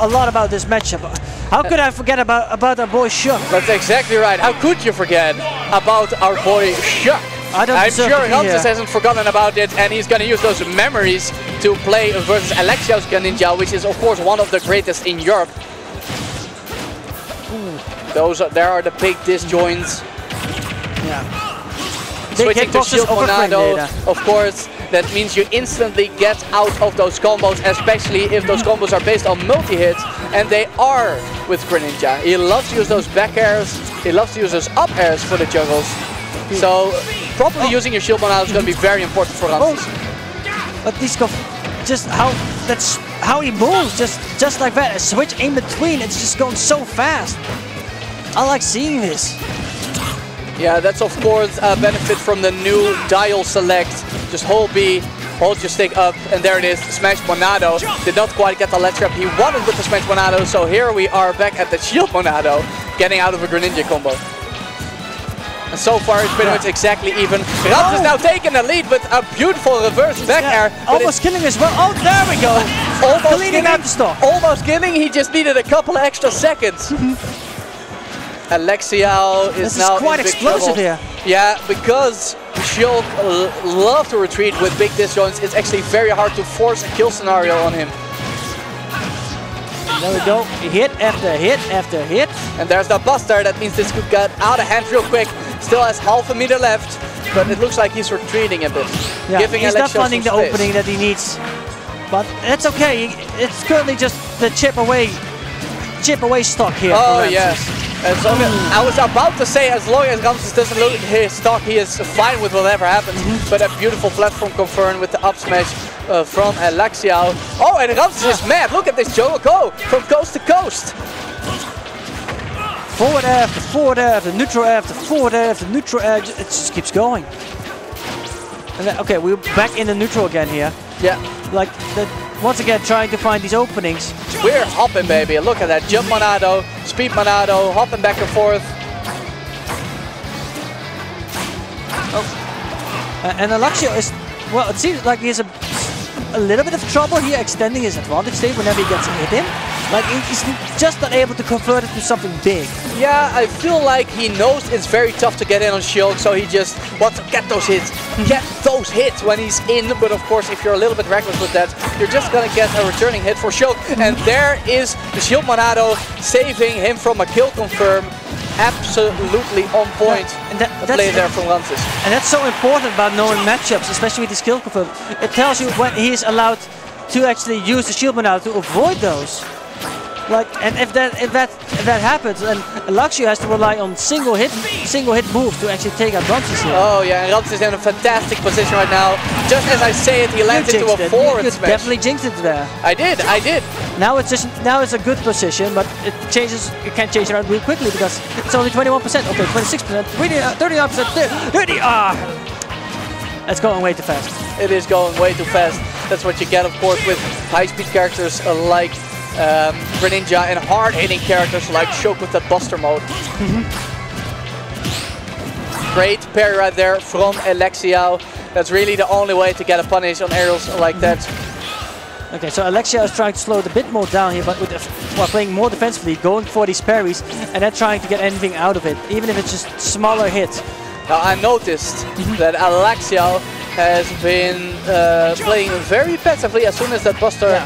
a lot about this matchup. How could I forget about our boy Shulk? That's exactly right. How could you forget about our boy Shulk? I'm sure Ramses hasn't forgotten about it, and he's going to use those memories to play versus Elexiao's Greninja, which is of course one of the greatest in Europe. There are the big disjoints. Yeah. Switching to Shield Monado, of course, that means you instantly get out of those combos, especially if those combos are based on multi-hits, and they are with Greninja. He loves to use those back airs, he loves to use those up airs for the juggles. So, properly using your Shield Monado is going to be very important for Ramses. But these that's how he moves, just like that. A switch in between, it's just going so fast. I like seeing this. Yeah, that's of course a benefit from the new dial select. Just hold B, hold your stick up, and there it is, Smash Monado. Did not quite get the ledge trap he wanted with the Smash Monado, so here we are back at the Shield Monado, getting out of a Greninja combo. And so far it's pretty much exactly even. Ramses now taking the lead with a beautiful reverse back air. Almost killing as well. Oh, there we go. Almost cleaning out the stock. Almost killing, he just needed a couple of extra seconds. Elexiao is now quite explosive here. Yeah, because Shulk love to retreat with big disjoints, it's actually very hard to force a kill scenario on him. There we go, hit after hit after hit. And there's the Buster, that means this could get out of hand real quick. Still has half a meter left, but it looks like he's retreating a bit. Yeah, giving he's not finding the space. opening that he needs. But that's okay, it's currently just the chip away stock here. Oh yeah. I was about to say, as long as Ramses doesn't lose his stock, he is fine with whatever happens. But a beautiful platform confirmed with the up smash from Elexiao. Oh, and Ramses is mad. Look at this jungle go from coast to coast. Forward after neutral after forward after neutral air. It just keeps going. And then, okay, we're back in the neutral again here. Yeah. Like once again trying to find these openings. We're hopping, baby. Look at that. Jump Monado, speed Monado, hopping back and forth. Oh. And Elexiao is, well, it seems like he has a little bit of trouble here extending his advantage state whenever he gets hit in. Like he's just not able to convert it to something big. Yeah, I feel like he knows it's very tough to get in on Shulk, so he just wants to get those hits. Get those hits when he's in, but of course if you're a little bit reckless with that, you're just gonna get a returning hit for Shulk. And there is the Shield Monado saving him from a kill confirm. Absolutely on point. Yeah, and that's play there from Ramses. And that's so important about knowing matchups, especially with the skill confirm. It tells you when he is allowed to actually use the Shield Monado to avoid those. Like, and if that happens, then Elexiao has to rely on single hit moves to actually take out Ramses here. Oh yeah, and Ramses is in a fantastic position right now. Just as I say it, he lands into a forward smash. Definitely jinxed it there. I did. Now it's a good position, but it changes. You can't change it around real quickly because it's only 21%. Okay, 26%, 39%, 30. That's going way too fast. It is going way too fast. That's what you get, of course, with high-speed characters like Greninja and hard-hitting characters like Shulk with that Buster mode. Great parry right there from Elexiao. That's really the only way to get a punish on aerials like that. Okay, so Elexiao is trying to slow it a bit more down here, but while playing more defensively, going for these parries, and then trying to get anything out of it, even if it's just smaller hits. Now I noticed that Elexiao has been playing very passively as soon as that Buster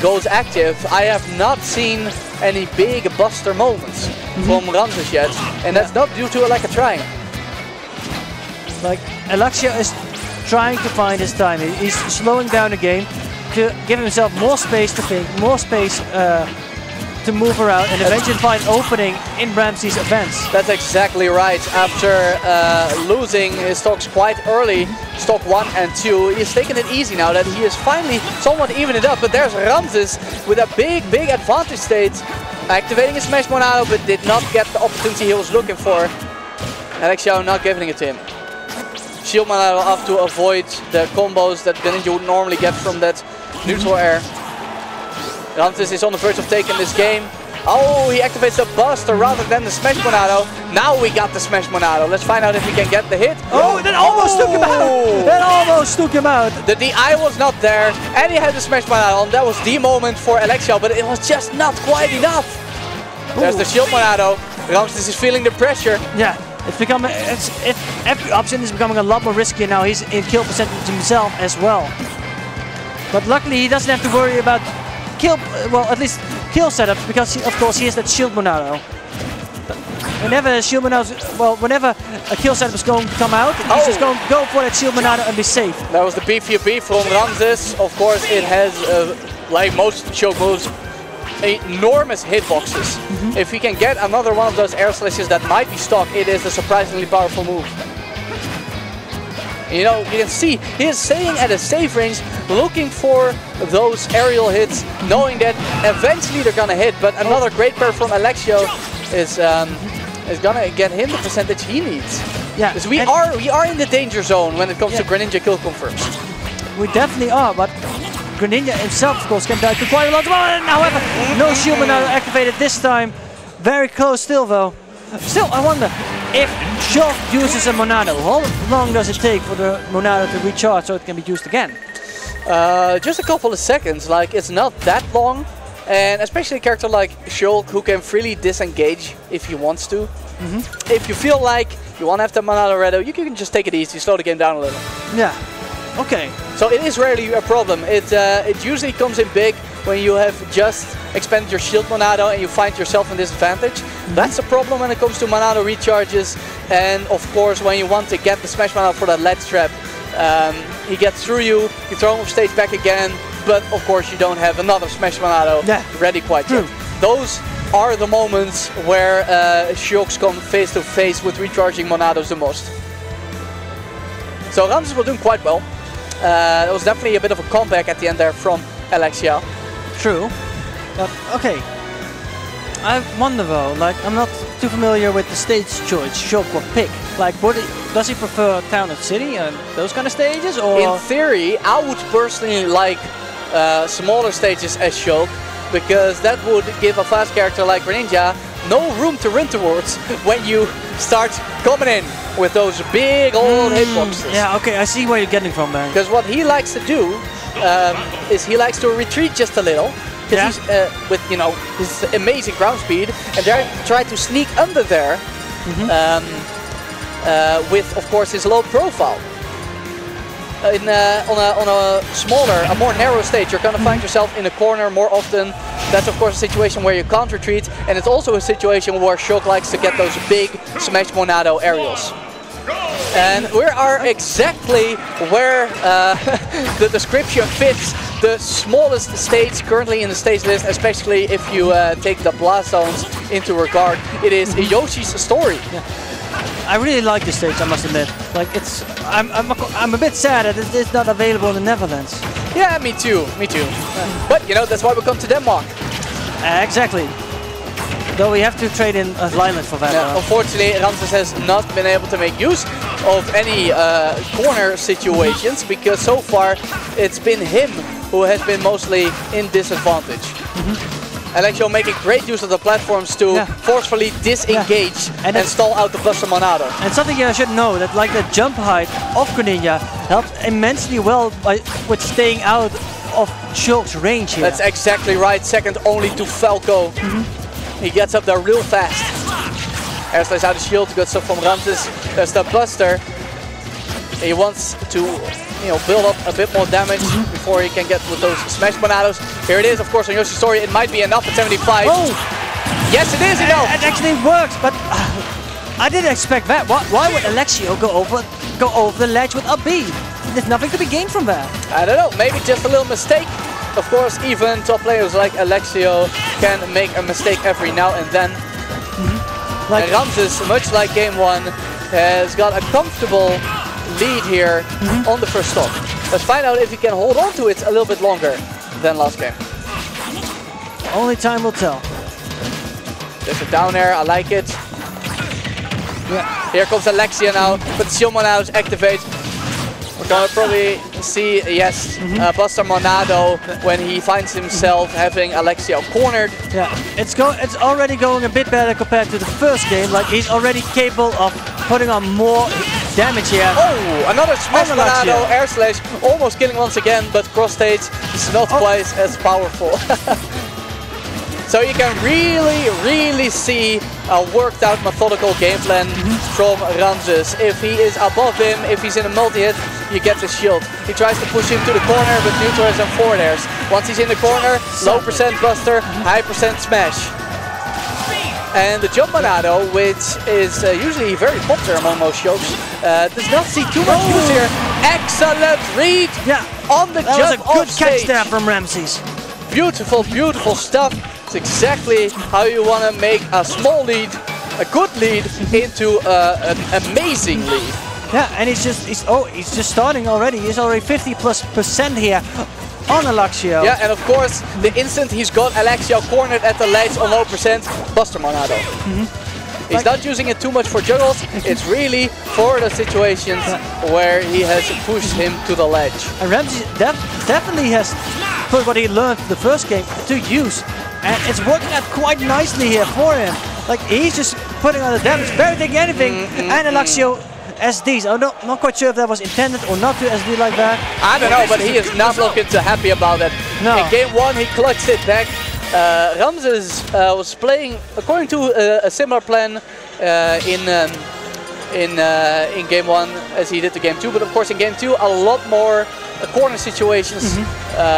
goes active. I have not seen any big Buster moments from Ramses yet, and that's not due to a lack of trying. Like, Elexiao is trying to find his time. He's slowing down the game to give himself more space to think, more space to move around, and eventually find opening in Ramses' advance. That's exactly right. After losing his stocks quite early, stock 1 and 2, he's taking it easy now that he is finally somewhat even it up. But there's Ramses with a big advantage state, activating his Smash Monado, but did not get the opportunity he was looking for. Elexiao not giving it to him. Shield Monado off to avoid the combos that Greninja would normally get from that neutral air. Ramses is on the verge of taking this game. Oh, he activates the Buster rather than the Smash Monado. Now we got the Smash Monado. Let's find out if we can get the hit. Oh, that almost took him out. That almost took him out. The DI was not there, and he had the Smash Monado, and that was the moment for Elexiao, but it was just not quite enough. Ooh. There's the Shield Monado. Ramses is feeling the pressure. Yeah, it's becoming. Every option is becoming a lot more riskier now. He's in kill percentage himself as well. But luckily, he doesn't have to worry about kill. Well, at least kill setups, because of course he has that Shield Monado. Whenever a Shield Monado, whenever a kill setup is going to come out, he's just going to go for that Shield Monado and be safe. That was the B4B from Ramses. Of course, it has, like most Shulk moves, enormous hitboxes. If he can get another one of those air slashes that might be stock, it is a surprisingly powerful move. You know, you can see he is staying at a safe range, looking for those aerial hits, knowing that eventually they're gonna hit. But another great pair from Elexiao is gonna get him the percentage he needs. Yeah, because we are in the danger zone when it comes to Greninja kill confirms. We definitely are, but Greninja himself, of course, can die to quite a lot. However, no Shield Monado activated this time. Very close still, though. Still, I wonder if Shulk uses a Monado. How long does it take for the Monado to recharge so it can be used again? Just a couple of seconds. Like, it's not that long. And especially a character like Shulk, who can freely disengage if he wants to. If you feel like you want to have the Monado ready, you can just take it easy, slow the game down a little. Yeah. Okay. So it is rarely a problem. It usually comes in big when you have just expended your Shield Monado and you find yourself in disadvantage. That's a problem when it comes to Monado recharges. And of course, when you want to get the Smash Monado for that ledge trap, he gets through you, you throw him off stage back again, but of course you don't have another Smash Monado ready quite yet. Those are the moments where Shulks come face to face with recharging Monados the most. So Ramses was doing quite well. It was definitely a bit of a comeback at the end there from Elexiao. True. But okay. I wonder though, like, I'm not too familiar with the stage choice Shulk will pick. Like, does he prefer town or city and those kind of stages? Or in theory, I would personally like smaller stages as Shulk, because that would give a fast character like Greninja no room to run towards when you start coming in with those big old hitboxes. Yeah, okay, I see where you're getting from, man. Because what he likes to do is he likes to retreat just a little. Because he's with, you know, his amazing ground speed, and then try to sneak under there with, of course, his low profile. On a smaller, a more narrow stage, you're going to find yourself in a corner more often. That's of course a situation where you can't retreat, and it's also a situation where Shulk likes to get those big Smash Monado aerials. And we are exactly where the description fits the smallest stage currently in the stage list, especially if you take the blast zones into regard. It is Yoshi's story. Yeah. I really like this stage, I must admit. Like, I'm a bit sad that it's not available in the Netherlands. Yeah, me too, me too. But you know, that's why we come to Denmark. Exactly. Though we have to trade in Lyland for that. Yeah, unfortunately, Ramses has not been able to make use of any corner situations, because so far it's been him who has been mostly in disadvantage. Elexiao making great use of the platforms to forcefully disengage and stall out the Buster Monado. And something you should know, that like the jump height of Greninja helps immensely well with staying out of Shulk's range here. That's exactly right, second only to Falco. He gets up there real fast. Air slash out of shield, good stuff from Ramses. There's the Buster. He wants to, you know, build up a bit more damage before he can get with those Smash Monados. Here it is, of course, on Yoshi's story. It might be enough at 75. Oh! Yes, it is, you know. It actually works, but I didn't expect that. Why would Elexiao go over the ledge with up B? There's nothing to be gained from that. I don't know, maybe just a little mistake. Of course, even top players like Elexiao can make a mistake every now and then. And Ramses, much like game one, has got a comfortable lead here on the first stock. Let's find out if he can hold on to it a little bit longer than last game. Only time will tell. There's a down air, I like it. Here comes Elexiao now, but Shield Monados activate. We're gonna probably see, yes, Buster Monado when he finds himself having Elexiao cornered. Yeah, it's already going a bit better compared to the first game. Like he's already capable of putting on more damage here. Oh, another smash Monado, air slash, almost killing once again, but cross stage is not quite as powerful. So you can really see a worked out methodical game plan from Ramses. If he is above him, if he's in a multi-hit, you get the shield. He tries to push him to the corner, but neutral has some forward airs. Once he's in the corner, low percent buster, high percent smash. And the jump Monado, which is usually very popular among most Shulks, does not see too much use here. Excellent read on the jump. That was a good catch there from Ramses. Beautiful, beautiful stuff. It's exactly how you want to make a small lead, a good lead, into an amazing lead. Yeah, and he's just starting already. He's already 50+% here on Elexiao. Yeah, and of course, the instant he's got Elexiao cornered at the ledge on low percent, Buster Monado. He's not using it too much for juggles, it's really for the situations where he has pushed him to the ledge. And Ramses definitely has put what he learned the first game to use. And it's working out quite nicely here for him. Like he's just putting on the damage, barely taking anything. And Elexiao SDs. I'm not quite sure if that was intended or not to SD like that. I don't know, but he is not looking too happy about it. No. In game one, he clutched it back. Ramses was playing according to a similar plan in game one as he did to game two, but of course in game two a lot more corner situations,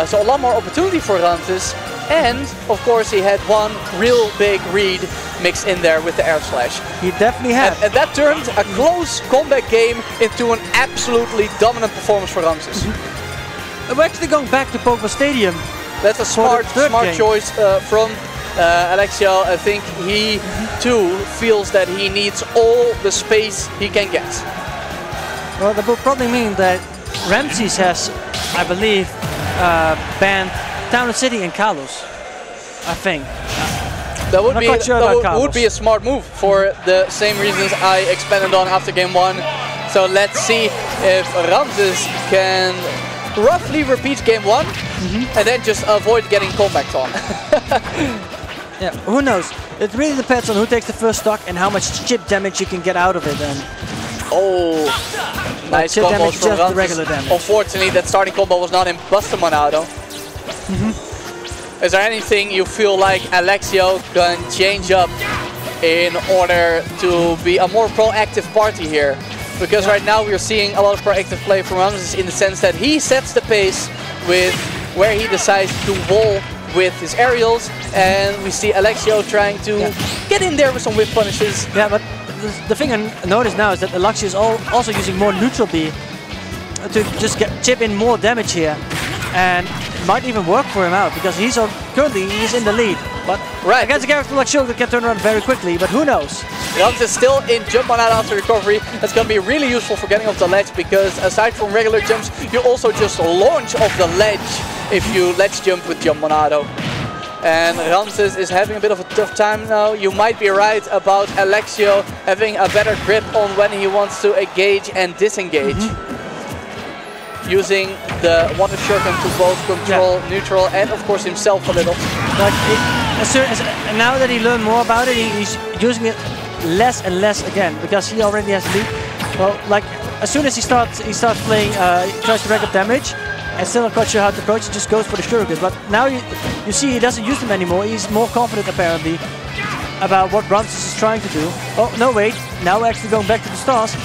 so a lot more opportunity for Ramses, and of course he had one real big read mixed in there with the air slash. He definitely had. And that turned a close comeback game into an absolutely dominant performance for Ramses. We're actually going back to Pokémon Stadium. That's a smart choice from Elexiao. I think he too feels that he needs all the space he can get. Well, that will probably mean that Ramses has, I believe, banned Town and City and Carlos, I think. That would be a smart move for the same reasons I expanded on after game one. So let's see if Ramses can roughly repeat game one and then just avoid getting comebacks on. Yeah, who knows? It really depends on who takes the first stock and how much chip damage you can get out of it. And nice combos from Ramses. Regular damage. Unfortunately, that starting combo was not in Buster Monado. Is there anything you feel like Elexiao can change up in order to be a more proactive party here? Because right now we're seeing a lot of proactive play from Ramses in the sense that he sets the pace with where he decides to wall with his aerials, and we see Elexiao trying to get in there with some whip punishes. Yeah, but the thing I notice now is that Elexiao is also using more neutral B to just chip in more damage here, and it might even work for him out because currently he's in the lead. But against a character like Shulk that can turn around very quickly, but who knows? Ramses is still in jump on out after recovery. That's going to be really useful for getting off the ledge, because aside from regular jumps, you also just launch off the ledge if you ledge jump with jump Monado. And Ramses is having a bit of a tough time now. You might be right about Elexiao having a better grip on when he wants to engage and disengage. Using the Wonder Shuriken to both control neutral and of course himself a little. But now that he learned more about it, he's using it less and less again because he already has lead. Well, like as soon as he starts playing, he tries to rack up damage, and still not quite sure how to approach. He just goes for the Shuriken. But now you see he doesn't use them anymore. He's more confident apparently about what Ramses is trying to do. Oh no, wait! Now we're actually going back to the stars.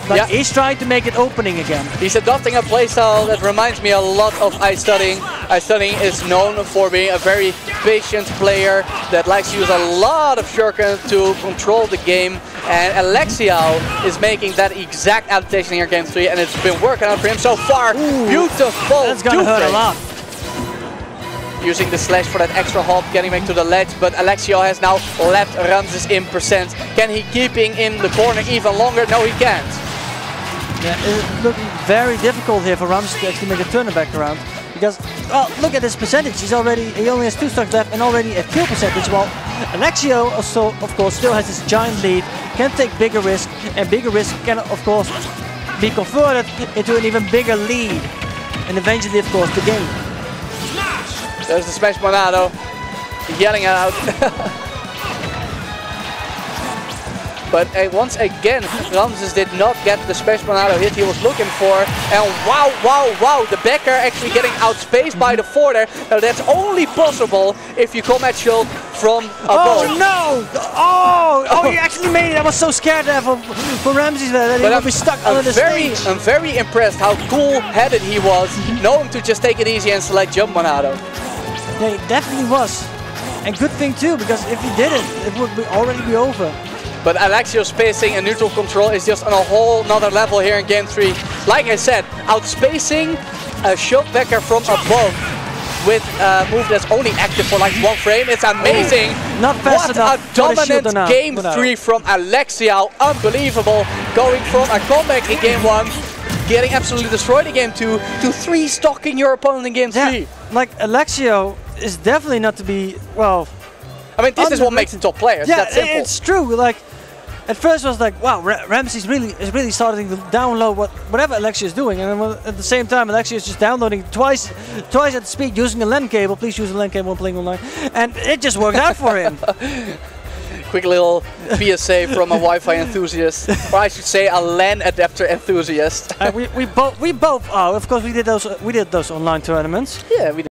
But he's trying to make it opening again. He's adopting a playstyle that reminds me a lot of Ice Studying. Ice Studying is known for being a very patient player that likes to use a lot of Shuriken to control the game. And Elexiao is making that exact adaptation here in Game 3, and it's been working out for him so far. Ooh, beautiful! That's gonna hurt a lot. Using the slash for that extra hop, getting back to the ledge, but Elexiao has now left Ramses in percent. Can he keep him in the corner even longer? No, he can't. Yeah, it's looking very difficult here for Ramses to actually make a turn back around. Because, well, look at his percentage. He only has 2 stocks left and already a kill percentage. While Elexiao also, of course, still has this giant lead, can take bigger risk, and bigger risk can, of course, be converted into an even bigger lead. and eventually, of course, the game. There's the Smash Monado, yelling it out. But once again, Ramses did not get the Smash Monado hit he was looking for. And wow, wow, wow, the backer actually getting outspaced by the forwarder. Now that's only possible if you come at Shulk from above. Oh no! Oh, he actually made it. I was so scared there for Ramses there that he would be stuck under the stage. I'm very impressed how cool-headed he was, knowing to just take it easy and select jump Monado. Yeah, he definitely was. And good thing too, because if he didn't, it would already be over. But Elexiao's spacing and neutral control is just on a whole nother level here in Game 3. Like I said, outspacing a Shulk backer from above with a move that's only active for like 1 frame. It's amazing. Not fast enough. What a dominant Game 3 from Elexiao. Unbelievable. Going from a comeback in Game 1, getting absolutely destroyed in Game 2, to 3-stocking your opponent in Game 3. Yeah, like Elexiao is definitely not to be, well... I mean, this is what makes him top players. Yeah, that's simple. It's true. Like, at first I was like, wow, Ramses is really starting to download whatever Elexiao is doing, and then at the same time Elexiao is just downloading twice at the speed using a LAN cable. Please use a LAN cable when playing online, and it just worked out for him. Quick little PSA from a Wi-Fi enthusiast, or I should say a LAN adapter enthusiast. We both are. Of course, we did those online tournaments. Yeah, we did.